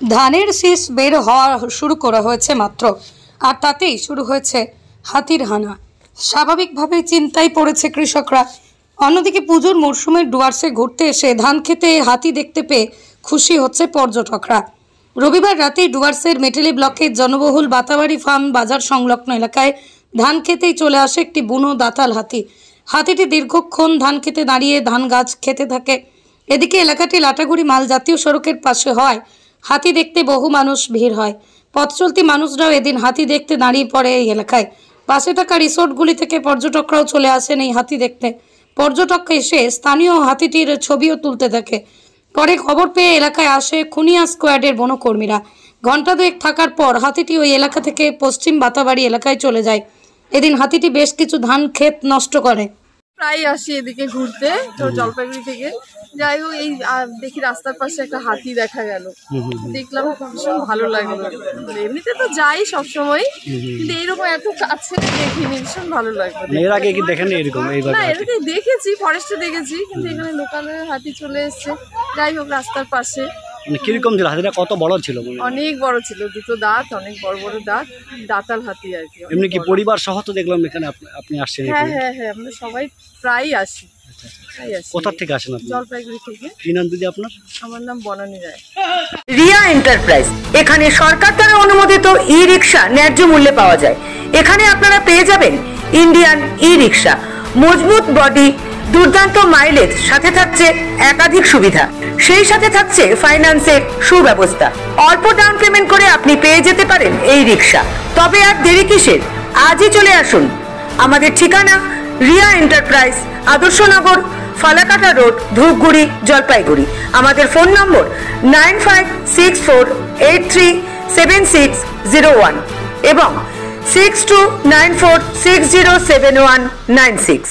ধানের শীষ বের হওয়া শুরু করা হয়েছে মাত্র, আর তাতেই শুরু হয়েছে হাতির হানা। স্বাভাবিকভাবেই চিন্তায় পড়েছে কৃষকরা। অন্যদিকে পুজোর মরশুমে ডুয়ার্সে ঘুরতে এসে ধান খেতে হাতি দেখতে পেয়ে খুশি হচ্ছে পর্যটকরা। রবিবার রাতে ডুয়ার্সের মেটেলি ব্লকের জনবহুল বাতাবাড়ি ফার্ম বাজার সংলগ্ন এলাকায় ধান খেতেই চলে আসে একটি বুনো দাঁতাল হাতি। হাতিটি দীর্ঘক্ষণ ধান খেতে দাঁড়িয়ে ধান গাছ খেতে থাকে। এদিকে এলাকাটি লাটাগুড়ি মাল জাতীয় সড়কের পাশে হয় হাতি দেখতে বহু মানুষ ভিড় হয়। পথ চলতি মানুষরাও এদিন হাতি দেখতে দাঁড়িয়ে পড়ে এই এলাকায়। পাশে থাকা রিসোর্টগুলি থেকে পর্যটকরাও চলে আসেন এই হাতি দেখতে। পর্যটক এসে স্থানীয় হাতিটির ছবিও তুলতে থাকে। পরে খবর পেয়ে এলাকায় আসে খুনিয়া স্কোয়াডের বনকর্মীরা। ঘণ্টা দুয়েক থাকার পর হাতিটি ওই এলাকা থেকে পশ্চিম বাতাবাড়ি এলাকায় চলে যায়। এদিন হাতিটি বেশ কিছু ধান ক্ষেত নষ্ট করে। প্রায় আসি এদিকে ঘুরতে, তো জলপাইগুড়ি থেকে যাই হোক এই দেখি রাস্তার পাশে একটা হাতি দেখা গেল, দেখলাম ভীষণ ভালো লাগলো। এমনিতে তো যাই সবসময়, কিন্তু এইরকম এত কাছে দেখিনি, ভীষণ ভালো লাগলো। এর আগে কি দেখেন এরকম? না, এর আগে দেখেছি, ফরেস্টে দেখেছি, কিন্তু এখানে লোকালে হাতি চলে এসছে। যাই হোক রাস্তার পাশে। কিরকম ছিল হাতিটা? কত বড় ছিল? অনেক বড় ছিল, দুটো দাঁত, অনেক বড় বড় দাঁত, দাঁতাল হাতি আর কি। এমনি কি পরিবার সহ তো দেখলাম এখানে আপনি আসছেন? হ্যাঁ হ্যাঁ হ্যাঁ, আমরা সবাই প্রায় আসি। কোথা থেকে আসেন আপনি? জলপাইগুড়ি থেকে। কি নাম দিদি আপনার? আমার নাম বনানী রায়। রিয়া এন্টারপ্রাইজ, এখানে সরকার দ্বারা অনুমোদিত ই রিক্সা ন্যায্য মূল্যে পাওয়া যায়। এখানে আপনারা পেয়ে যাবেন ইন্ডিয়ান ই রিক্সা, মজবুত বডি, দুর্দান্ত মাইলেজ, সাথে থাকছে একাধিক সুবিধা। সেই সাথে থাকছে ফাইন্যান্সের সুব্যবস্থা। অল্প ডাউন পেমেন্ট করে আপনি পেয়ে যেতে পারেন এই রিক্সা। তবে আর দেরি কিসের? আজই চলে আসুন। আমাদের ঠিকানা রিয়া এন্টারপ্রাইজ, আদর্শনগর, ফালাকাটা রোড, ধূপগুড়ি, জলপাইগুড়ি। আমাদের ফোন নম্বর 9564837601 এবং 6294607196।